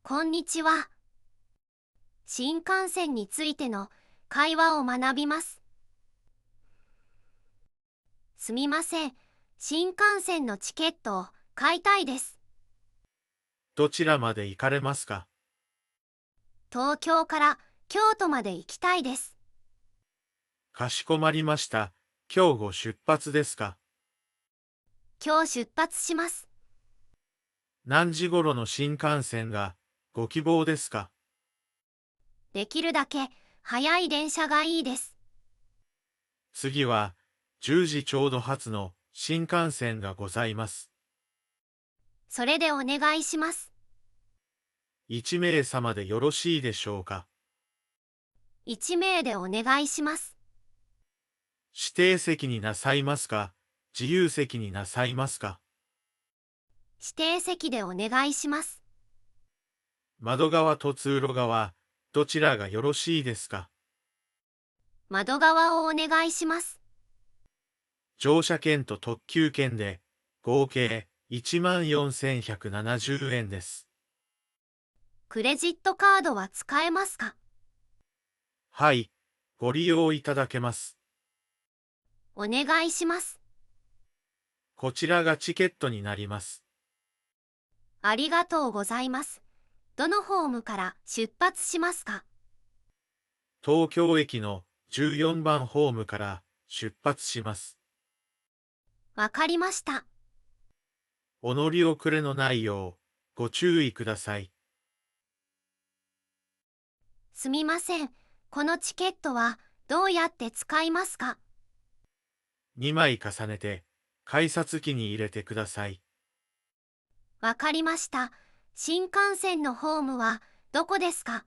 こんにちは。新幹線についての会話を学びます。すみません。新幹線のチケットを買いたいです。どちらまで行かれますか？東京から京都まで行きたいです。かしこまりました。今日ご出発ですか？今日出発します。何時頃の新幹線がご希望ですか？できるだけ早い電車がいいです。次は10時ちょうど発の新幹線がございます。それでお願いします。1名様でよろしいでしょうか？1名でお願いします。指定席になさいますか？自由席になさいますか？指定席でお願いします。窓側と通路側、どちらがよろしいですか？窓側をお願いします。乗車券と特急券で合計14,170円です。クレジットカードは使えますか？はい、ご利用いただけます。お願いします。こちらがチケットになります。ありがとうございます。どのホームから出発しますか？東京駅の14番ホームから出発します。わかりました。お乗り遅れのないようご注意ください。すみません。このチケットはどうやって使いますか？2枚重ねて改札機に入れてください。わかりました。新幹線のホームはどこですか？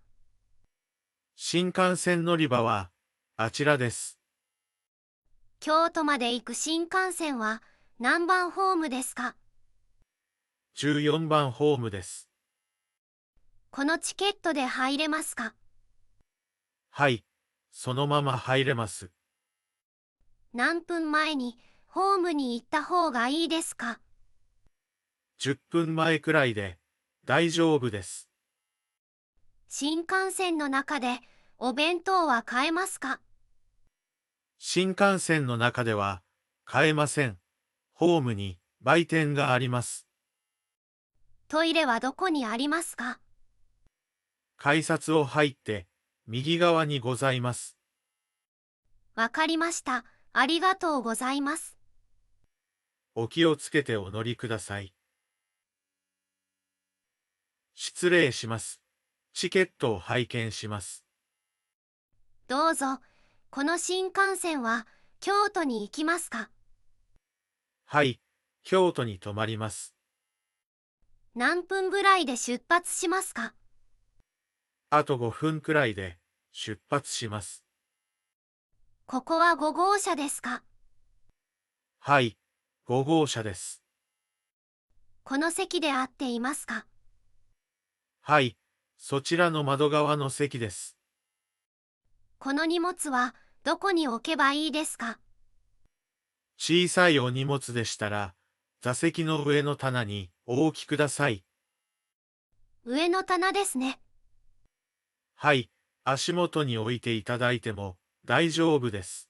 新幹線乗り場はあちらです。京都まで行く新幹線は何番ホームですか？14番ホームです。このチケットで入れますか？はい、そのまま入れます。何分前にホームに行った方がいいですか？10分前くらいで大丈夫です。新幹線の中でお弁当は買えますか？新幹線の中では買えません。ホームに売店があります。トイレはどこにありますか？改札を入って右側にございます。わかりました。ありがとうございます。お気をつけてお乗りください。失礼します。チケットを拝見します。どうぞ。この新幹線は京都に行きますか？はい、京都に泊まります。何分ぐらいで出発しますか？あと5分くらいで出発します。ここは5号車ですか？はい、5号車です。この席で合っていますか？はい、そちらの窓側の席です。この荷物はどこに置けばいいですか？小さいお荷物でしたら、座席の上の棚にお置きください。上の棚ですね。はい、足元に置いていただいても大丈夫です。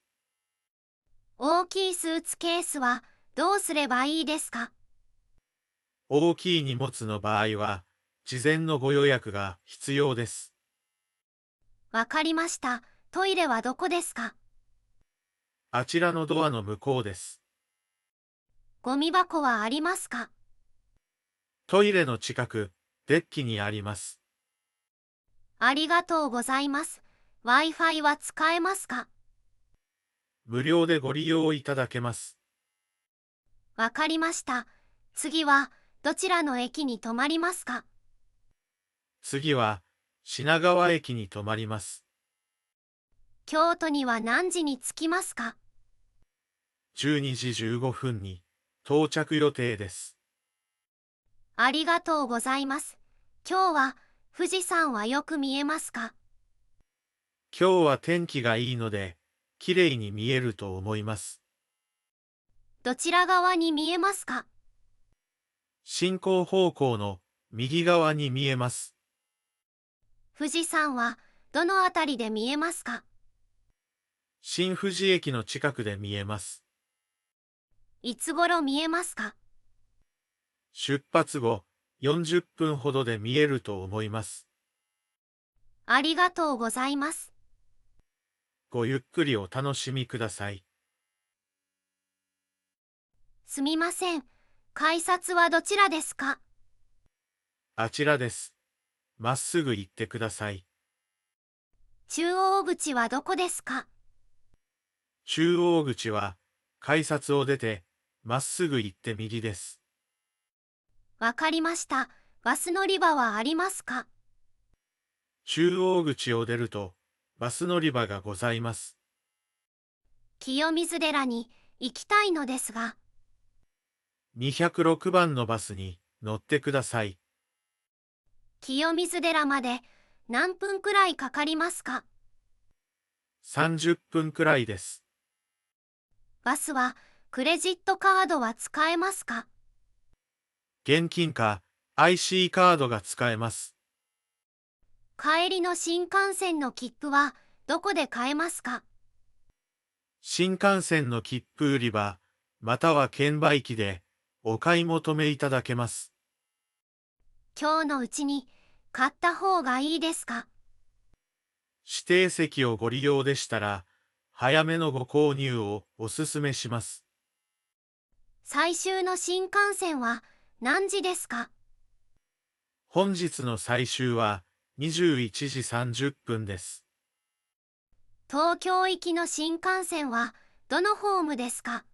大きいスーツケースはどうすればいいですか？大きい荷物の場合は、事前のご予約が必要です。わかりました。トイレはどこですか？あちらのドアの向こうです。ゴミ箱はありますか？トイレの近く、デッキにあります。ありがとうございます。Wi-Fi は使えますか？無料でご利用いただけます。わかりました。次はどちらの駅に停まりますか？次は、品川駅に停まります。京都には何時に着きますか？12時15分に到着予定です。ありがとうございます。今日は富士山はよく見えますか？今日は天気がいいので、綺麗に見えると思います。どちら側に見えますか？進行方向の右側に見えます。富士山はどのあたりで見えますか？新富士駅の近くで見えます。いつ頃見えますか？出発後40分ほどで見えると思います。ありがとうございます。ごゆっくりお楽しみください。すみません。改札はどちらですか？あちらです。まっすぐ行ってください。中央口はどこですか？中央口は改札を出てまっすぐ行って右です。わかりました。バス乗り場はありますか？中央口を出るとバス乗り場がございます。清水寺に行きたいのですが、206番のバスに乗ってください。清水寺まで何分くらいかかりますか？30分くらいです。バスはクレジットカードは使えますか？現金か IC カードが使えます。帰りの新幹線の切符はどこで買えますか？新幹線の切符売り場、または券売機でお買い求めいただけます。今日のうちに買った方がいいですか？指定席をご利用でしたら、早めのご購入をお勧めします。最終の新幹線は何時ですか？本日の最終は21時30分です。東京行きの新幹線はどのホームですか？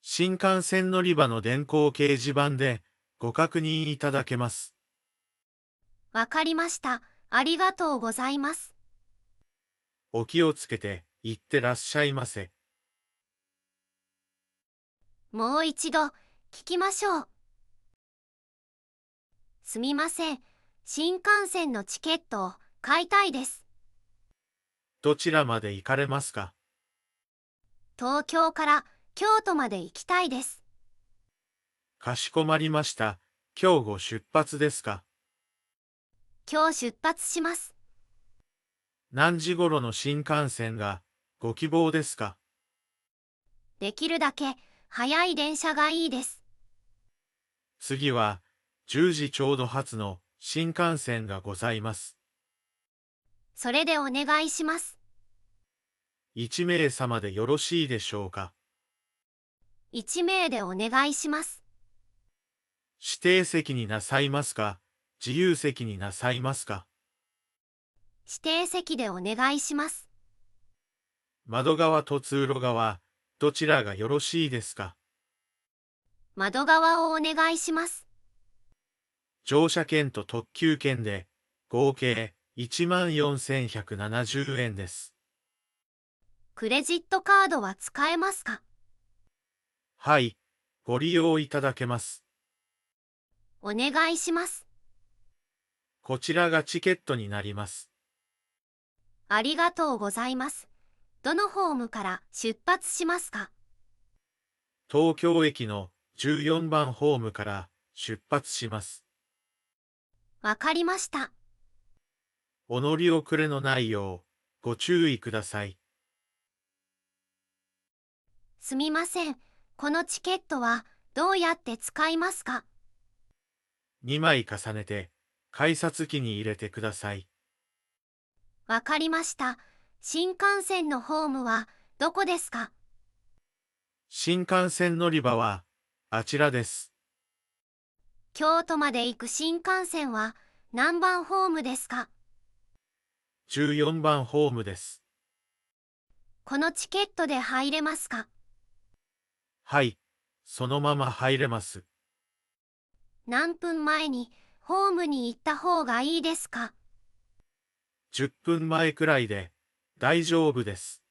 新幹線乗り場の電光掲示板でご確認いただけます。わかりました。ありがとうございます。お気をつけて行ってらっしゃいませ。もう一度聞きましょう。すみません。新幹線のチケットを買いたいです。どちらまで行かれますか？東京から京都まで行きたいです。かしこまりました。今日ご出発ですか？今日出発します。何時頃の新幹線がご希望ですか？できるだけ早い電車がいいです。次は10時ちょうど発の新幹線がございます。それでお願いします。1名様でよろしいでしょうか？1名でお願いします。指定席になさいますか？自由席になさいますか？指定席でお願いします。窓側と通路側、どちらがよろしいですか？窓側をお願いします。乗車券と特急券で合計14,170円です。クレジットカードは使えますか？はい、ご利用いただけます。お願いします。こちらがチケットになります。ありがとうございます。どのホームから出発しますか？東京駅の14番ホームから出発します。わかりました。お乗り遅れのないようご注意ください。すみません。このチケットはどうやって使いますか2枚重ねて改札機に入れてください。わかりました。新幹線のホームはどこですか？新幹線乗り場はあちらです。京都まで行く新幹線は何番ホームですか？14番ホームです。このチケットで入れますか？はい、そのまま入れます。何分前にホームに行った方がいいですか？10分前くらいで大丈夫です。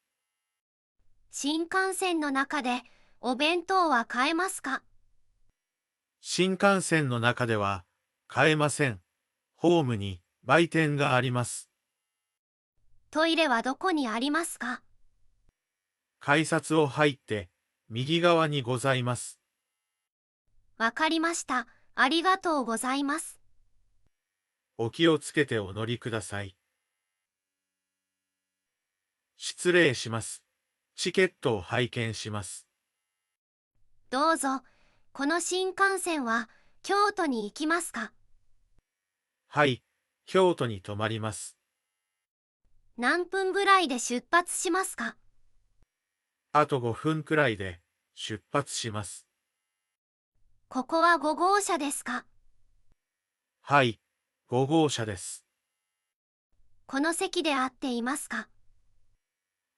新幹線の中でお弁当は買えますか？新幹線の中では買えません。ホームに売店があります。トイレはどこにありますか？改札を入って右側にございます。わかりました。ありがとうございます。お気をつけてお乗りください。失礼します。チケットを拝見します。どうぞ。この新幹線は京都に行きますか？はい、京都に泊まります。何分ぐらいで出発しますか？あと5分くらいで出発します。ここは5号車ですか？はい、5号車です。この席で合っていますか？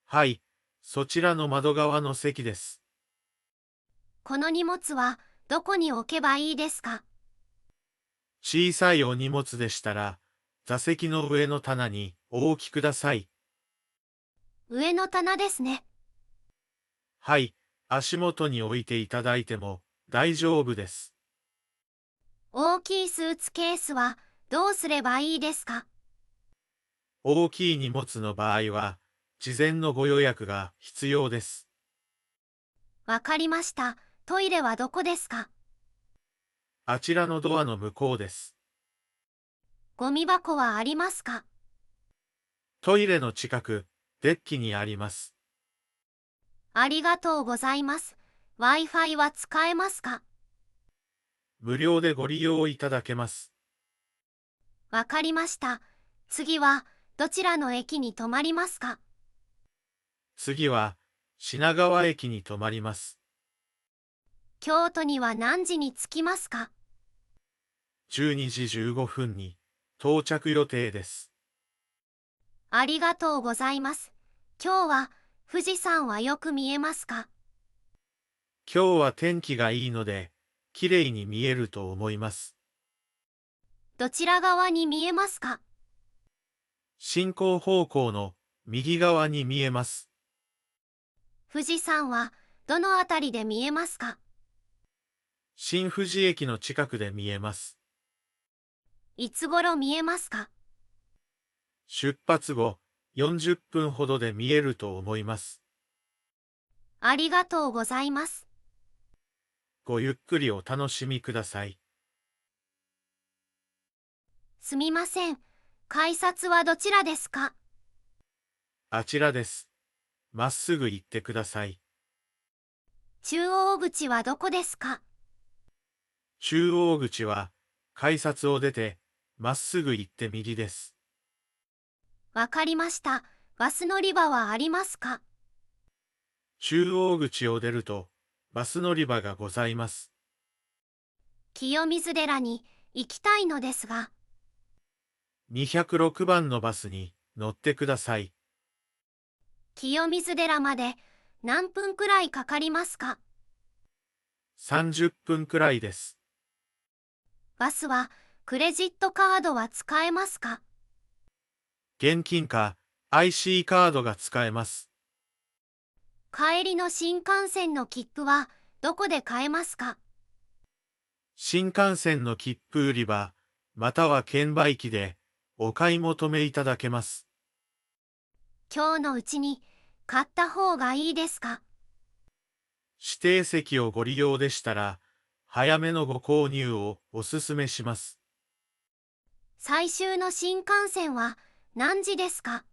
はい、そちらの窓側の席です。この荷物はどこに置けばいいですか？小さいお荷物でしたら、座席の上の棚にお置きください。上の棚ですね。はい、足元に置いていただいても大丈夫です。大きいスーツケースはどうすればいいですか？大きい荷物の場合は、事前のご予約が必要です。わかりました。トイレはどこですか？あちらのドアの向こうです。ゴミ箱はありますか？トイレの近く、デッキにあります。ありがとうございます。Wi-Fi は使えますか？無料でご利用いただけます。わかりました。次はどちらの駅に停まりますか？次は、品川駅に停まります。京都には何時に着きますか？ 12時15分に到着予定です。ありがとうございます。今日は富士山はよく見えますか？今日は天気がいいので、綺麗に見えると思います。どちら側に見えますか？進行方向の右側に見えます。富士山はどのあたりで見えますか？新富士駅の近くで見えます。いつ頃見えますか？出発後40分ほどで見えると思います。ありがとうございます。ごゆっくりお楽しみください。すみません。改札はどちらですか？あちらです。まっすぐ行ってください。中央口はどこですか？中央口は改札を出てまっすぐ行って右です。わかりました。バス乗り場はありますか？中央口を出るとバス乗り場がございます。清水寺に行きたいのですが、206番のバスに乗ってください。清水寺まで何分くらいかかりますか？30分くらいです。バスはクレジットカードは使えますか？現金か IC カードが使えます。帰りの新幹線の切符はどこで買えますか？新幹線の切符売り場、または券売機でお買い求めいただけます。今日のうちに買った方がいいですか？指定席をご利用でしたら、早めのご購入をお勧めします。最終の新幹線は何時ですか？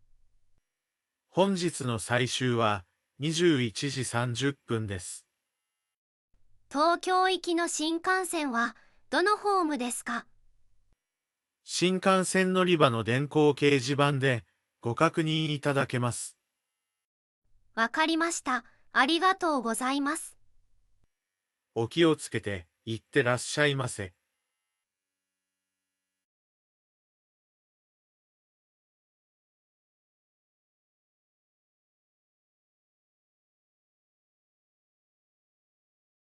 本日の最終は21時30分です。東京行きの新幹線はどのホームですか？新幹線乗り場の電光掲示板でご確認いただけます。わかりました。ありがとうございます。お気をつけていってらっしゃいませ。